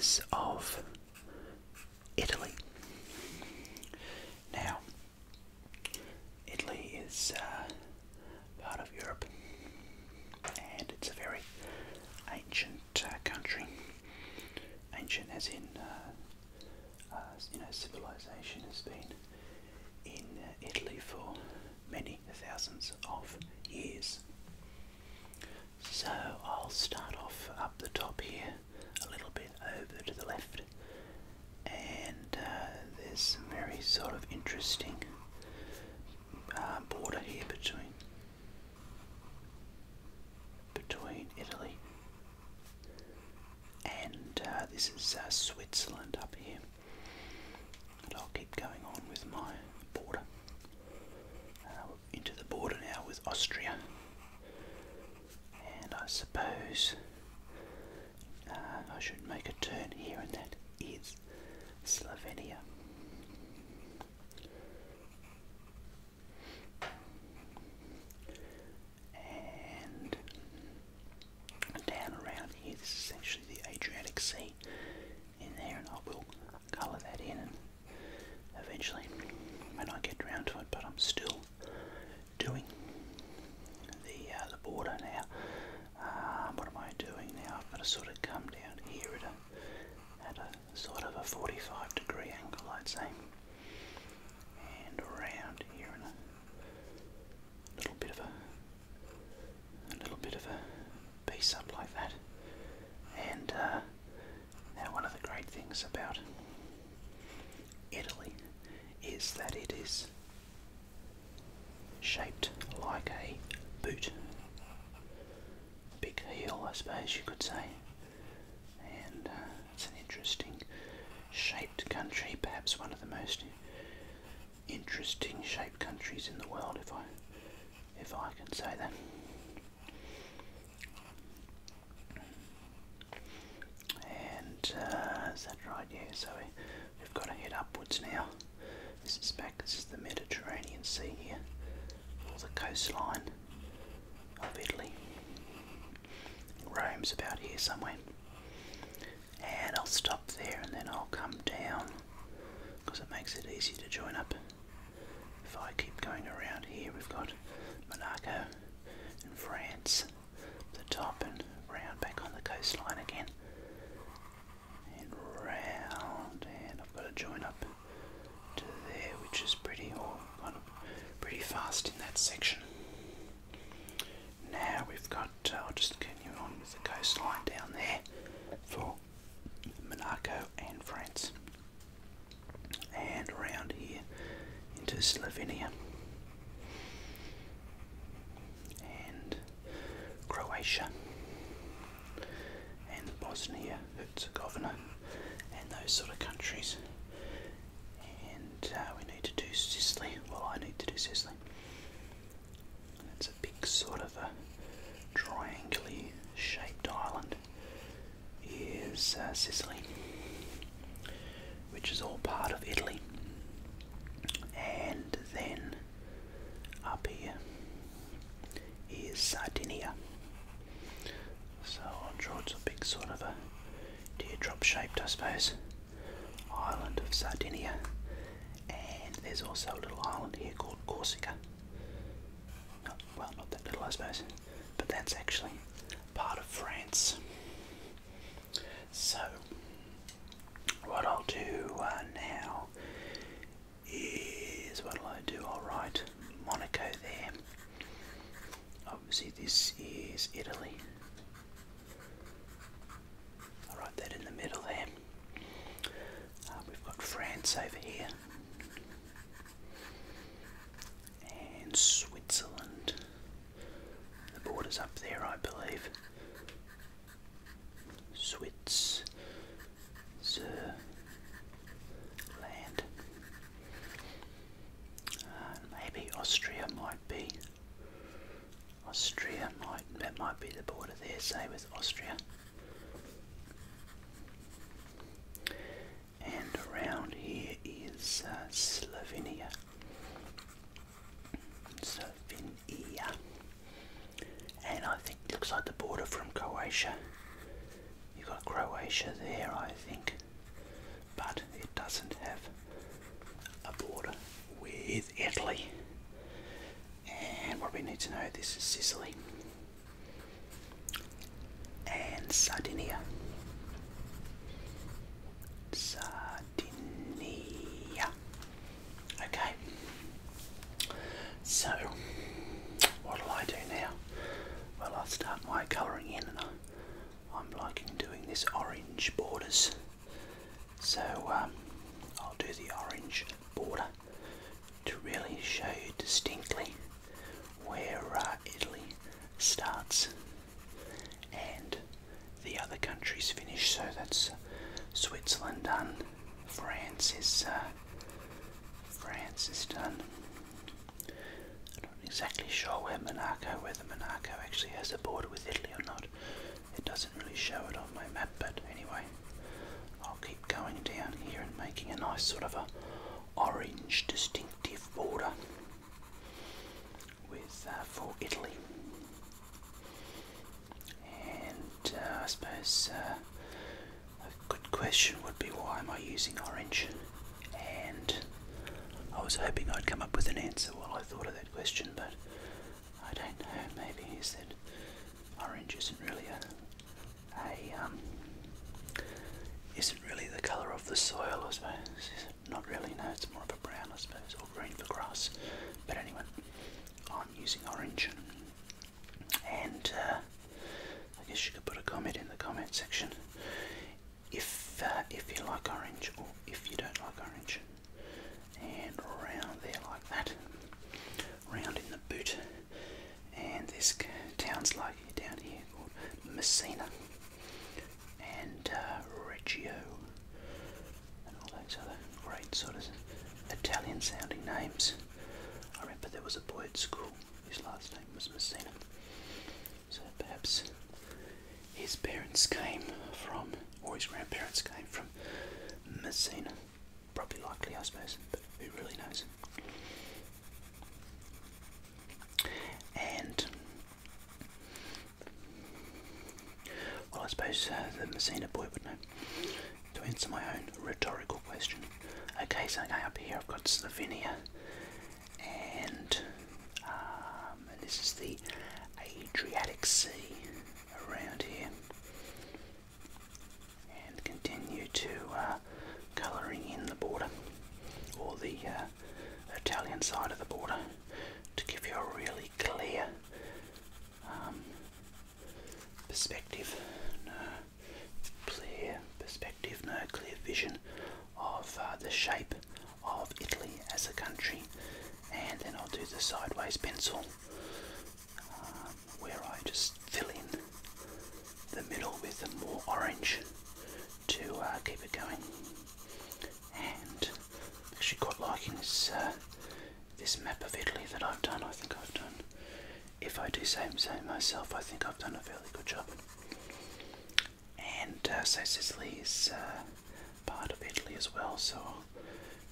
is of Italy. Now, Italy is part of Europe, and it's a very ancient country. Ancient as in, civilization has been in Italy for many thousands of years. So I'll start off up the top here, a little bit over to the left, and there's some very sort of interesting border here between Italy and this is Switzerland up here. And I'll keep going on with my border. Into the border now with Austria, and I suppose I should make a turn here, and that is Slovenia. And down around here, this is essentially the Adriatic Sea in there, and I will colour that in and eventually when I get round to it, but I'm still doing the border now. What am I doing now? I've got to sort of come down here at a sort of a 45-degree angle, I'd say, and around here in a little bit of a piece up like that. And now one of the great things about Italy is that it is shaped like a boot. Big heel, I suppose you could say. And it's an interesting shaped country, perhaps one of the most interesting shaped countries in the world, if I can say that. And is that right? Yeah, so we've got to head upwards now. This is the Mediterranean Sea here, or the coastline of Italy. Rome's about here somewhere. And I'll stop there and then I'll come down, because it makes it easy to join up. If I keep going around here, we've got Monaco in France, the top, and round back on the coastline again. And round, and I've got to join up to there, which is pretty fast in that section. Now we've got, I'll just continue on with the coastline down there for Monaco and France, and around here into Slovenia and Croatia and Bosnia, Herzegovina, and those sort of countries. And we need to do Sicily. Well, I need to do Sicily. It's a big sort of a triangularly shaped island is Sicily, which is all part of Italy. And then up here is Sardinia. So I'll draw it a big sort of a teardrop shaped, I suppose, island of Sardinia. And there's also a little island here called Corsica. Well, not that little, I suppose, but that's actually part of France. So what I'll do now is, what'll I do? I'll write Monaco there. Obviously this is Italy. I'll write that in the middle there. We've got France over here. And Switzerland. The border's up there, I believe. Switzerland. Maybe Austria might be. That might be the border there, say, with Austria. And around here is Slovenia. And I think it looks like the border from Croatia. You've got Croatia there, I think, but it doesn't have a border with Italy. And what we need to know, this is Sicily and Sardinia. Okay, so what'll I do now? Well, I'll start my colouring in, and I'm liking doing this orange borders. So I'll do the orange border to really show you distinctly where Italy starts and the other countries finish. So that's Switzerland done, France is done. I'm not exactly sure whether Monaco actually has a border with Italy or not. It doesn't really show it on my map, but anyway, I'll keep going down here and making a nice sort of a orange distinctive border with for Italy. And I suppose a good question would be, why am I using orange? And I was hoping I'd come up with an answer while I thought of that question, but I don't know. Maybe is that orange isn't really isn't really the colour of the soil, I suppose. Not really, no, it's more of a brown, I suppose, or green for grass. But anyway, I'm using orange. And I guess you could put a comment in the comment section if you like orange or if you don't like orange. And around there like that, round in the boot. And there's towns like down here called Messina and Reggio and all those other great sort of Italian sounding names. I remember there was a boy at school, his last name was Messina, so perhaps his parents came from, or his grandparents came from Messina. Probably likely, I suppose, but who really knows? And well, I suppose the Messina boy would know. To answer my own rhetorical question. Okay, so now up here I've got Slovenia, and this is the Adriatic Sea around here. And continue to colouring in the border, or the Italian side of the border, to give you a really clear perspective, clear vision of the shape of Italy as a country. And then I'll do the sideways pencil, where I just fill in the middle with more orange to keep it going. And I'm actually quite liking this this map of Italy that I've done. I think I've done, if I do say so myself, I think I've done a fairly good job. And so Sicily is part of Italy as well, so I'll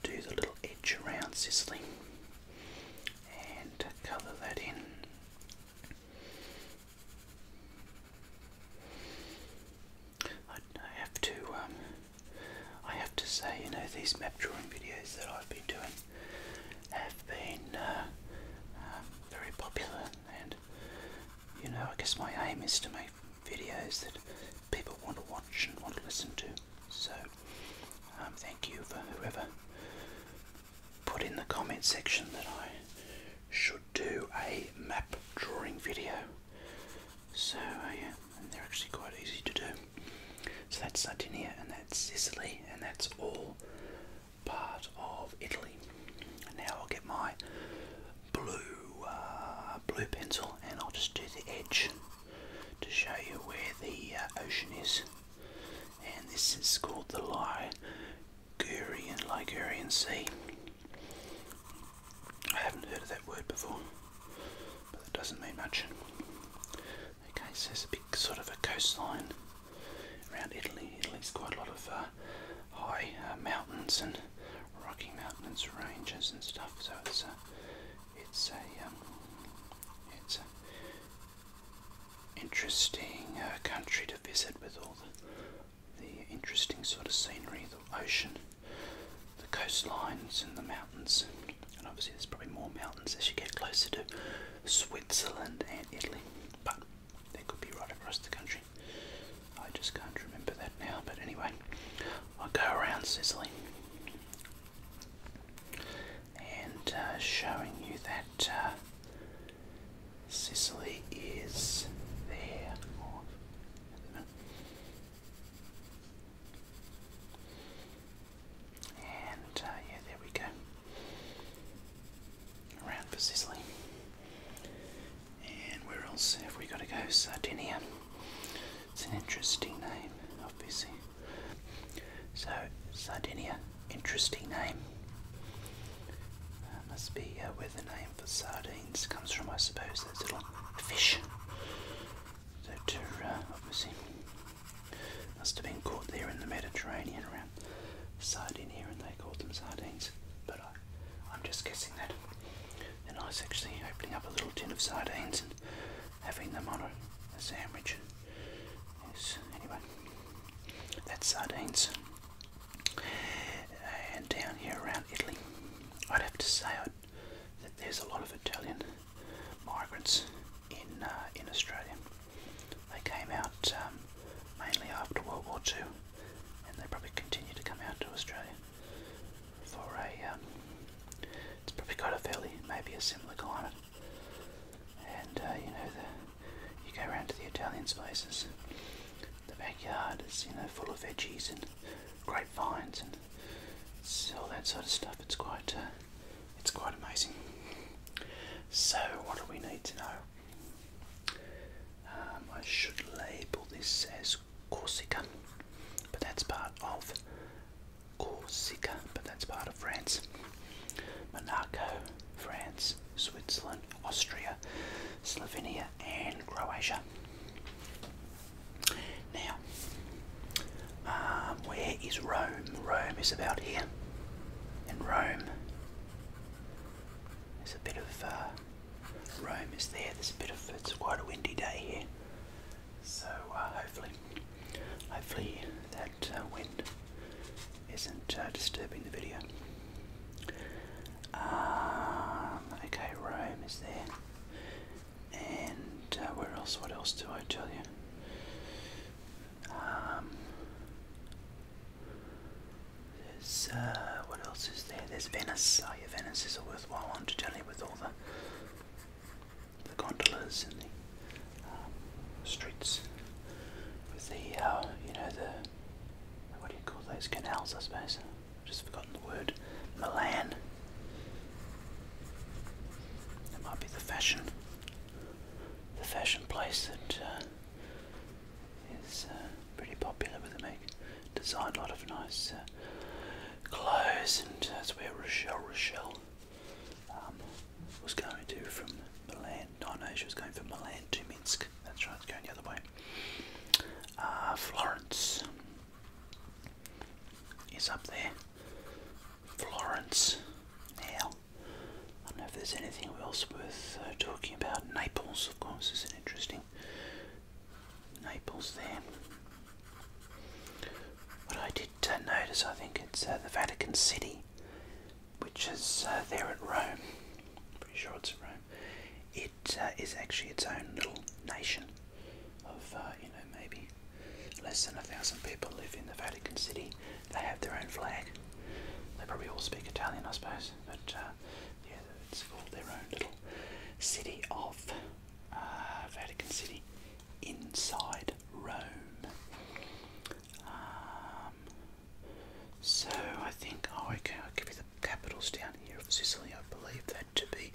do the little edge around Sicily and colour that in. I have to say, you know, these map drawing videos that I've been doing have been very popular, and you know, I guess my aim is to make videos that people want to watch and want to listen to. So thank you for whoever put in the comment section that I should do a map drawing video. So yeah, and they're actually quite easy to do. So that's Sardinia, and that's Sicily, and that's all part of Italy. And now I'll get my blue pencil, and I'll just do the edge to show you where the ocean is. And this is called the Ligurian Sea. I haven't heard of that word before, but it doesn't mean much. Okay, so there's a big sort of a coastline around Italy. Italy's quite a lot of high mountains and rocky mountains, ranges and stuff. So it's a interesting country to visit, with all interesting sort of scenery, the ocean, the coastlines and the mountains. And obviously there's probably more mountains as you get closer to Switzerland and Italy, but they could be right across the country. I just can't remember that now, but anyway, I'll go around Sicily and showing you that Sicily is there. And yeah, there we go. Around for Sicily. And where else have we got to go? Sardinia. It's an interesting name, obviously. So, Sardinia, interesting name. Must be where the name for sardines comes from, I suppose. Those little fish that are obviously must have been caught there in the Mediterranean around Sardinia, and they called them sardines. But I'm just guessing that. And I was actually opening up a little tin of sardines and having them on a sandwich. Yes, anyway, that's sardines. And down here around Italy, I'd have to say that there's a lot of Italian migrants in Australia. They came out mainly after World War II, and they probably continue to come out to Australia for it's probably got a fairly, maybe a similar climate. And you know, you go around to the Italian places, the backyard is, you know, full of veggies and grapevines and all that sort of stuff. It's quite amazing. So what do we need to know? I should label this as Corsica, but that's part of France. Monaco, France, Switzerland, Austria, Slovenia and Croatia. Now, where is Rome? Rome is about here. In Rome, there's a bit of Rome is there. There's a bit of, it's quite a windy day here. So hopefully that wind isn't disturbing the video. Okay, Rome is there. And where else? What else do I tell you? There's what else is there? There's Venice. Oh yeah, Venice is a worthwhile one to tell you, with all the gondolas and the streets with the you know, the, what do you call those canals? I suppose I've just forgotten the word. Milan. It might be the fashion place that is pretty popular, with them. They design a lot of nice clothes, and that's where Rochelle was going to from Milan. Oh no, she was going from Milan to Minsk. That's right, it's going the other way. Florence is up there. Florence. Now, I don't know if there's anything else worth talking about. Naples, of course, is an interesting. Naples there. What I did notice, I think it's the Vatican City, which is there at Rome. Pretty sure it's at Rome. It is actually its own little nation of, you know, maybe less than 1,000 people live in the Vatican City. They have their own flag. They probably all speak Italian, I suppose, but yeah, it's called their own little city of Vatican City inside Rome. So I think, okay, I'll give you the capitals down here of Sicily. I believe that to be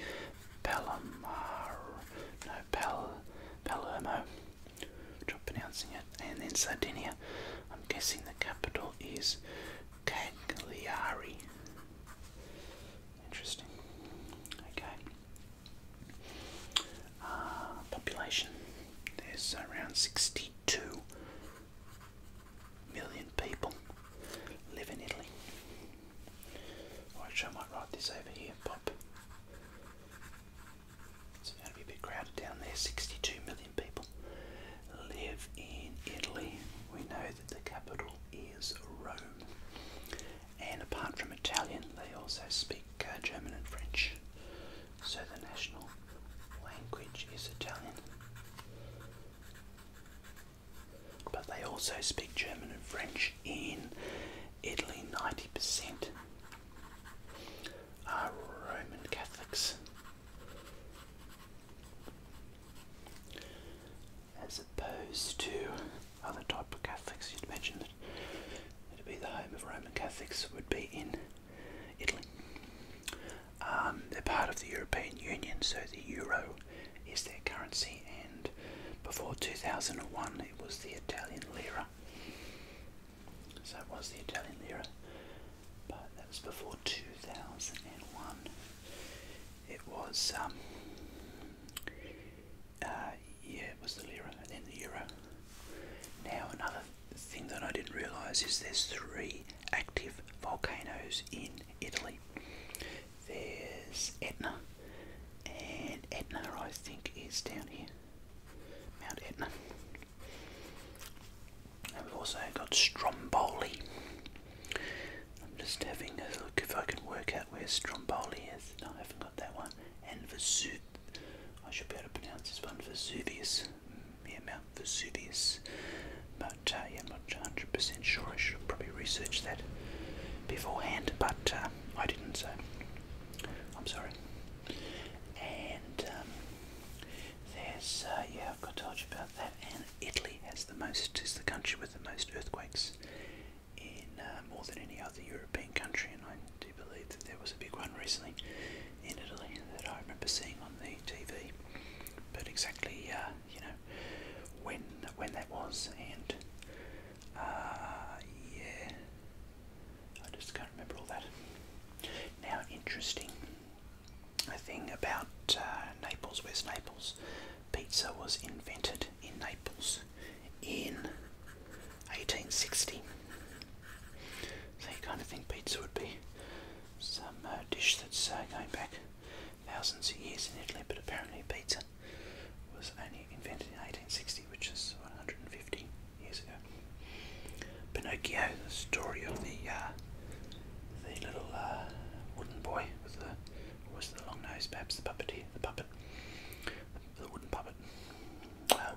Palermo, which I'm pronouncing it, and then Sardinia. I'm guessing the capital is Cagliari. Interesting. Okay. Population. There's around 62 million people live in Italy. Actually, I might write this over here. Pop. It's going to be a bit crowded down there. 62 million people live in Italy. We know that the capital is is Rome. And apart from Italian, they also speak German and French. So the national language is Italian. But they also speak German and French in Italy. 90% are Roman Catholics, as opposed to other type of Catholics. You'd imagine that it'd be the home of Roman Catholics would be in Italy. They're part of the European Union, so the euro is their currency, and before 2001 it was the Italian lira. So it was the Italian lira, but that was before 2001. It was it was the lira and then the euro. Now another thing that I didn't realise is there's 3 active volcanoes in Italy. There's Etna, and Etna I think is down here, Mount Etna. And we've also got Stromboli. I'm just having a look if I can work out where Stromboli is. No, I haven't got that one. And Vesuvius. I should be able to pronounce this one, Vesuvius. Yeah, Mount Vesuvius. But yeah, I'm not 100% sure. I should have probably researched that beforehand, but I didn't, so I'm sorry. And there's, yeah, I've got to tell you about that. And Italy is the country with the most earthquakes in more than any other European country, and I do believe that there was a big one recently in Italy that I remember seeing on the TV. But exactly, you know, when that was, and yeah, I just can't remember all that. Now, interesting thing about Naples, West Naples, pizza was invented in Naples in 1860. So you kind of think pizza would be some dish that's going back thousands of years in Italy, but apparently pizza was only invented in 1860, which is 150 years ago. Pinocchio, the story of the little wooden boy with the long nose, perhaps the puppeteer, the wooden puppet,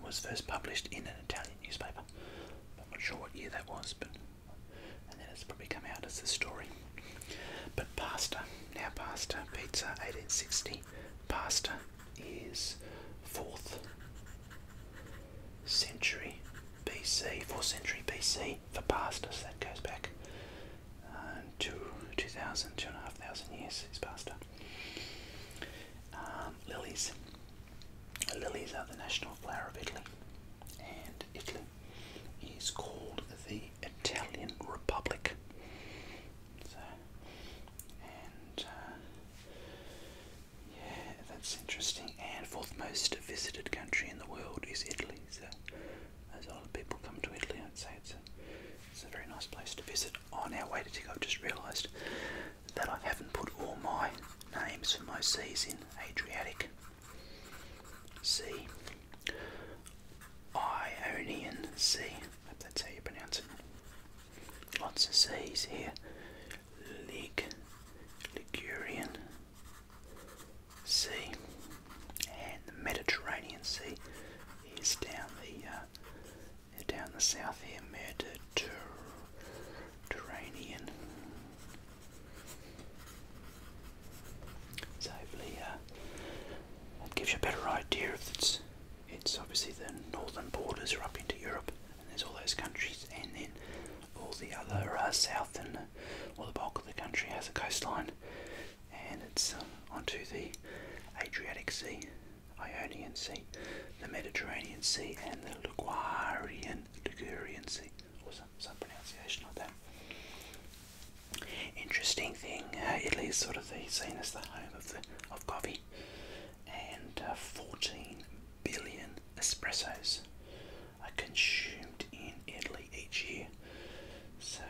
was first published in an Italian newspaper. I'm not sure what year that was, but and then it's probably come out as the story. But pasta, pizza, 1860. Pasta is 4th century BC, 4th century BC for pasta, so that goes back to 2,500 years is pasta. Lilies. Lilies are the national flower of Italy, and Italy is called the Italian Republic. So, and yeah, that's interesting. And 4th most visited country in the world is Italy. So, as a lot of people come to Italy, I'd say it's a very nice place to visit. On our way to Tico, I've just realised that I haven't put all my names for my seas in. Adriatic Sea, Ionian Sea, hope that's how you pronounce it. Lots of seas here. Ligurian Sea, and the Mediterranean Sea is down the south here. Mediterranean. So hopefully that gives you a better idea of it's obviously the northern borders are up into Europe, and there's all those countries, and then all the other south and the bulk of the country has a coastline, and it's onto the Adriatic Sea, Ionian Sea, the Mediterranean Sea, and the Ligurian Sea, or some pronunciation like that. Interesting thing, Italy is sort of seen as the home of coffee, and 14 billion espressos are consumed in Italy each year. So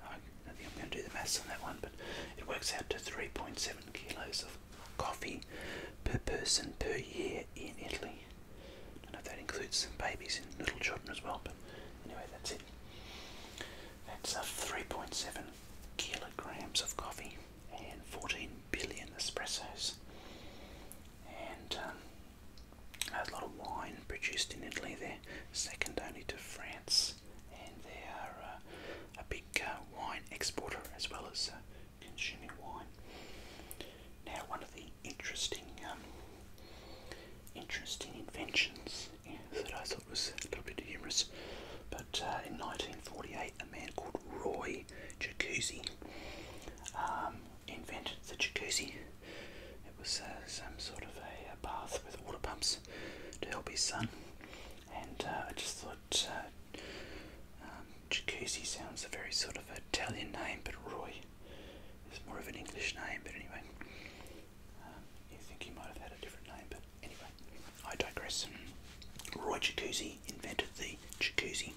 I think I'm going to do the maths on that one, but it works out to 3.7 kilos of coffee per person per year in Italy. I don't know if that includes babies and little children as well, but anyway, that's it. It's 3.7 kilograms of coffee and 14 billion espressos. And a lot of wine produced in Italy. They're second only to France, and they are a big wine exporter as well as consuming wine. Now, one of the interesting inventions that I thought was a little bit humorous, but in 1948 a man called Roy Jacuzzi invented the jacuzzi. It was some sort of a bath with water pumps to help his son, and I just thought jacuzzi sounds a very sort of Italian name, but Roy is more of an English name. But anyway, you think he might have had a different name, but anyway, I digress. Roy Jacuzzi invented the jacuzzi.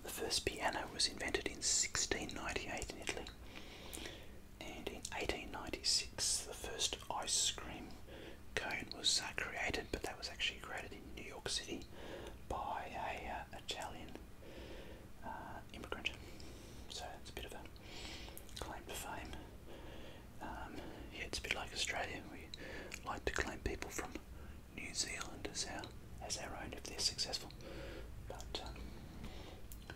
The first piano was invented in 1698 in Italy, and in 1896 the first ice cream cone was created, but that was actually created in New York City by a Italian immigrant. So it's a bit of a claim to fame. Yeah, it's a bit like Australia. We like to claim people from New Zealand as our own if they're successful. But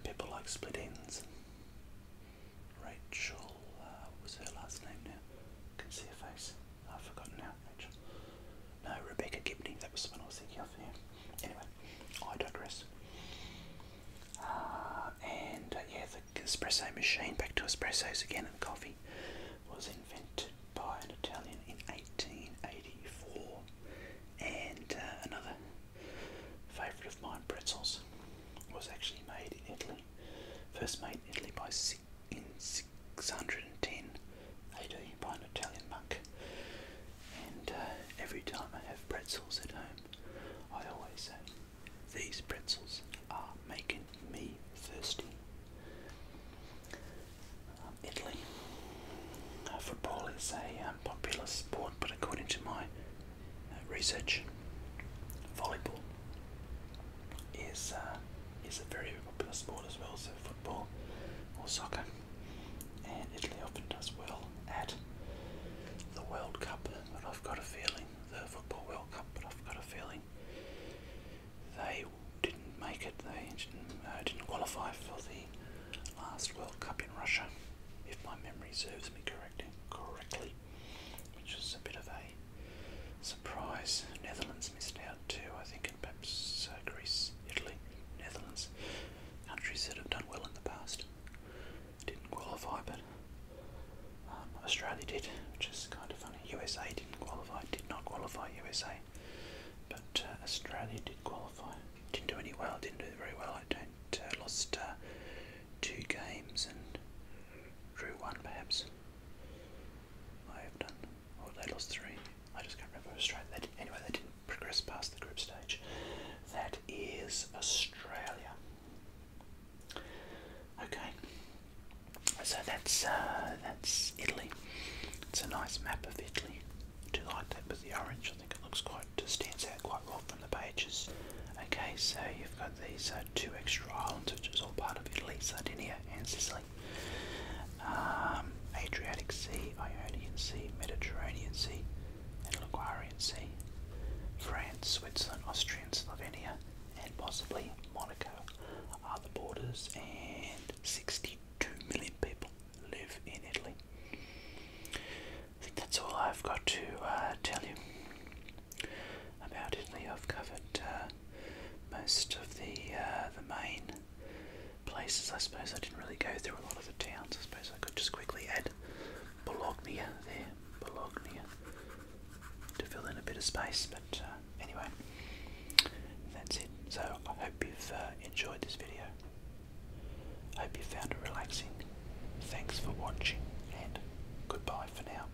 people like Split Ends and Rachel, what was her last name now? I can see her face. I've forgotten now. Rachel. No, Rebecca Gibney. That was the one I was thinking of. Yeah. Anyway, I digress. Yeah, the espresso machine, back to espressos again, and coffee, was invented by an Italian in 1884. And another favourite of mine, pretzels, was actually made in Italy. First made in Italy in 610 AD by an Italian monk. And every time I have pretzels at home, I always say, these pretzels are making me thirsty. Italy. Football is a popular sport, but according to my research, volleyball is a very popular sport as well. So football or soccer, and Italy often does well at the World Cup. But I've got a feeling the football World Cup. But I've got a feeling they didn't make it. They didn't qualify for the last World Cup in Russia, if my memory serves me correctly, which was a bit of a surprise. Netherlands missed out too, I think, and perhaps Greece, Italy, Netherlands, countries that have done well in the past, didn't qualify, but Australia did, which is kind of funny. USA did not qualify USA, but Australia did qualify. Didn't do very well. I don't, lost 2 games and drew 1 perhaps. I have done, or they lost 3. I just can't remember. Australia. Anyway, they didn't progress past the group stage. That is Australia. Okay, so that's Italy. It's a nice map of Italy. I do like that with the orange. I think it looks stands out quite well from the pages. Okay, so you've got these 2 extra islands, which is all part of Italy: Sardinia and Sicily. Adriatic Sea, Ionian Sea, Mediterranean Sea, and Ligurian Sea. France, Switzerland, Austria, and Slovenia, and possibly Monaco are the borders, and 62 million people live in Italy. I think that's all I've got to tell you about Italy. I've covered most of the main places. I suppose I didn't really go through a lot of the towns. I suppose I could just quickly add Bologna to fill in a bit of space, but anyway, that's it. So I hope you've enjoyed this video. I hope you found it relaxing. Thanks for watching, and goodbye for now.